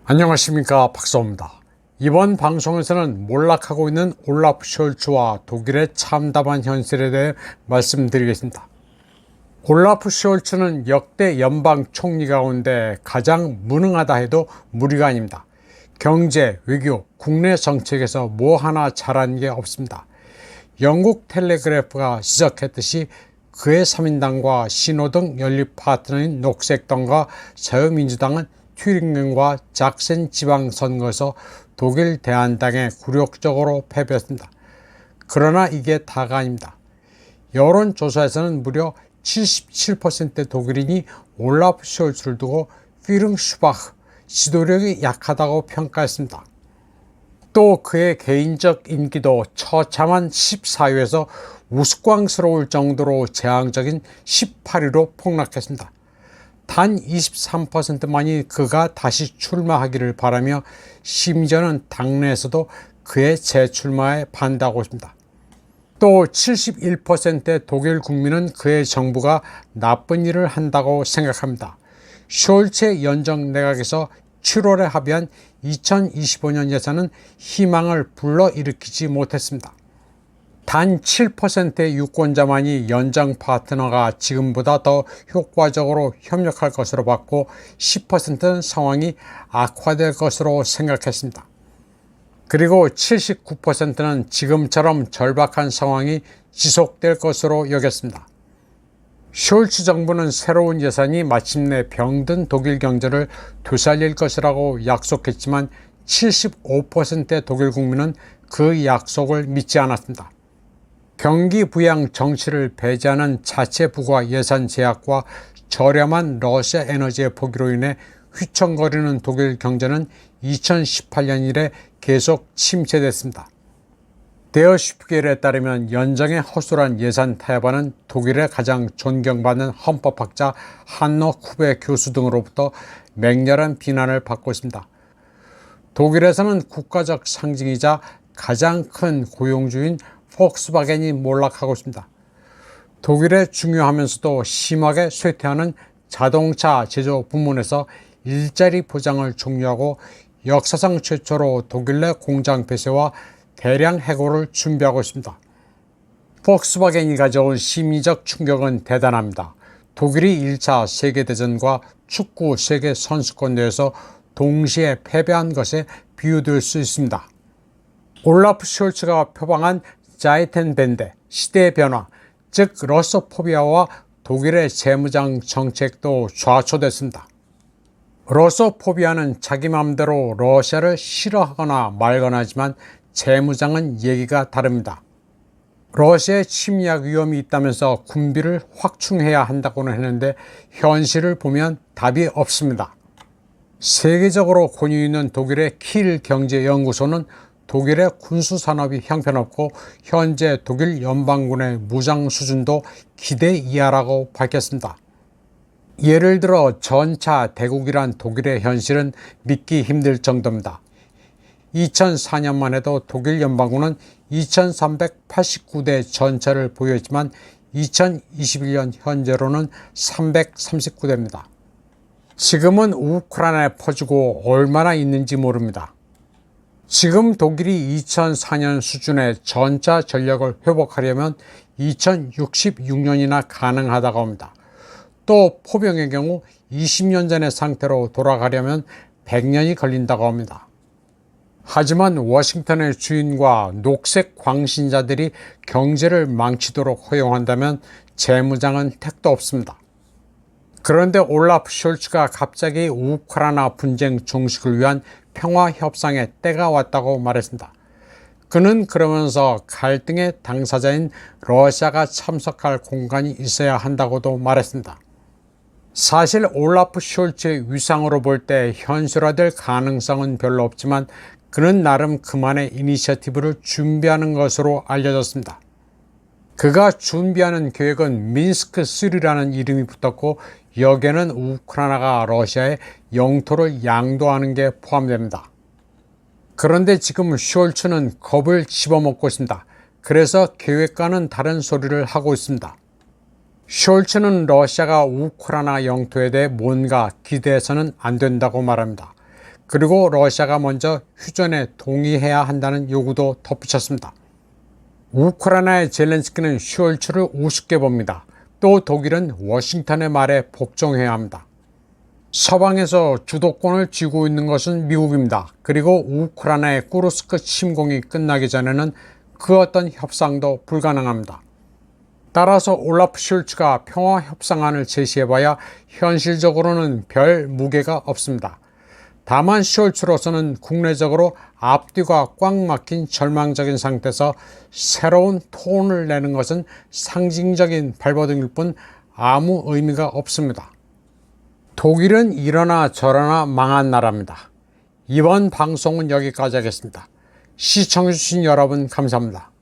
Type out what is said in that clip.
안녕하십니까, 박사입니다. 이번 방송에서는 몰락하고 있는 올라프 숄츠와 독일의 참담한 현실에 대해 말씀드리겠습니다. 올라프 숄츠는 역대 연방 총리 가운데 가장 무능하다 해도 무리가 아닙니다. 경제, 외교, 국내 정책에서 뭐 하나 잘한 게 없습니다. 영국 텔레그래프가 지적했듯이 그의 3인당과 신호등 연립 파트너인 녹색당과 자유민주당은 튜링겐과 작센 지방선거에서 독일 대한당에 굴욕적으로 패배했습니다. 그러나 이게 다가 아닙니다. 여론조사에서는 무려 77% 독일인이 올라프 숄츠를 두고 führung schwach, 지도력이 약하다고 평가했습니다. 또 그의 개인적 인기도 처참한 14위에서 우스꽝스러울 정도로 재앙적인 18위로 폭락했습니다. 단 23%만이 그가 다시 출마하기를 바라며 심지어는 당내에서도 그의 재출마에 반대하고 있습니다. 또 71%의 독일 국민은 그의 정부가 나쁜 일을 한다고 생각합니다. 숄츠의 연정 내각에서 7월에 합의한 2025년 예산은 희망을 불러일으키지 못했습니다. 단 7%의 유권자만이 연정 파트너가 지금보다 더 효과적으로 협력할 것으로 봤고 10%는 상황이 악화될 것으로 생각했습니다. 그리고 79%는 지금처럼 절박한 상황이 지속될 것으로 여겼습니다. 숄츠 정부는 새로운 예산이 마침내 병든 독일 경제를 되살릴 것이라고 약속했지만 75%의 독일 국민은 그 약속을 믿지 않았습니다. 경기 부양 정치를 배제하는 자체 부과 예산 제약과 저렴한 러시아 에너지의 포기로 인해 휘청거리는 독일 경제는 2018년 이래 계속 침체됐습니다. 데어 슈피겔에 따르면 연정의 허술한 예산 타협안은 독일의 가장 존경받는 헌법학자 한너 쿠베 교수 등으로부터 맹렬한 비난을 받고 있습니다. 독일에서는 국가적 상징이자 가장 큰 고용주인 폭스바겐이 몰락하고 있습니다. 독일의 중요하면서도 심하게 쇠퇴하는 자동차 제조 부문에서 일자리 보장을 종료하고 역사상 최초로 독일 내 공장 폐쇄와 대량 해고를 준비하고 있습니다. 폭스바겐이 가져온 심리적 충격은 대단합니다. 독일이 1차 세계대전과 축구 세계 선수권 대회에서 동시에 패배한 것에 비유될 수 있습니다. 올라프 숄츠가 표방한 자이텐벤데, 시대의 변화, 즉 러소포비아와 독일의 재무장 정책도 좌초됐습니다. 러소포비아는 자기 마음대로 러시아를 싫어하거나 말거나 하지만 재무장은 얘기가 다릅니다. 러시아의 침략 위험이 있다면서 군비를 확충해야 한다고는 했는데 현실을 보면 답이 없습니다. 세계적으로 권위 있는 독일의 킬 경제연구소는 독일의 군수산업이 형편없고 현재 독일 연방군의 무장 수준도 기대 이하라고 밝혔습니다. 예를 들어 전차 대국이란 독일의 현실은 믿기 힘들 정도입니다. 2004년만 해도 독일 연방군은 2389대 전차를 보유했지만 2021년 현재로는 339대입니다. 지금은 우크라이나에 퍼지고 얼마나 있는지 모릅니다. 지금 독일이 2004년 수준의 전차 전력을 회복하려면 2066년이나 가능하다고 합니다. 또 포병의 경우 20년 전의 상태로 돌아가려면 100년이 걸린다고 합니다. 하지만 워싱턴의 주인과 녹색 광신자들이 경제를 망치도록 허용한다면 재무장은 택도 없습니다. 그런데 올라프 숄츠가 갑자기 우크라이나 분쟁 종식을 위한 평화 협상의 때가 왔다고 말했습니다. 그는 그러면서 갈등의 당사자인 러시아가 참석할 공간이 있어야 한다고도 말했습니다. 사실 올라프 숄츠의 위상으로 볼 때 현실화될 가능성은 별로 없지만 그는 나름 그만의 이니셔티브를 준비하는 것으로 알려졌습니다. 그가 준비하는 계획은 민스크3라는 이름이 붙었고 여기에는 우크라이나가 러시아의 영토를 양도하는 게 포함됩니다. 그런데 지금 숄츠는 겁을 집어먹고 있습니다. 그래서 계획과는 다른 소리를 하고 있습니다. 숄츠는 러시아가 우크라이나 영토에 대해 뭔가 기대해서는 안 된다고 말합니다. 그리고 러시아가 먼저 휴전에 동의해야 한다는 요구도 덧붙였습니다. 우크라이나의 젤렌스키는 슈얼츠를 우습게 봅니다. 또 독일은 워싱턴의 말에 복종해야 합니다. 서방에서 주도권을 쥐고 있는 것은 미국입니다. 그리고 우크라이나의 쿠르스크 침공이 끝나기 전에는 그 어떤 협상도 불가능합니다. 따라서 올라프 슐츠가 평화협상안을 제시해봐야 현실적으로는 별 무게가 없습니다. 다만 슐츠로서는 국내적으로 앞뒤가 꽉 막힌 절망적인 상태에서 새로운 톤을 내는 것은 상징적인 발버둥일 뿐 아무 의미가 없습니다. 독일은 이러나 저러나 망한 나라입니다. 이번 방송은 여기까지 하겠습니다. 시청해주신 여러분 감사합니다.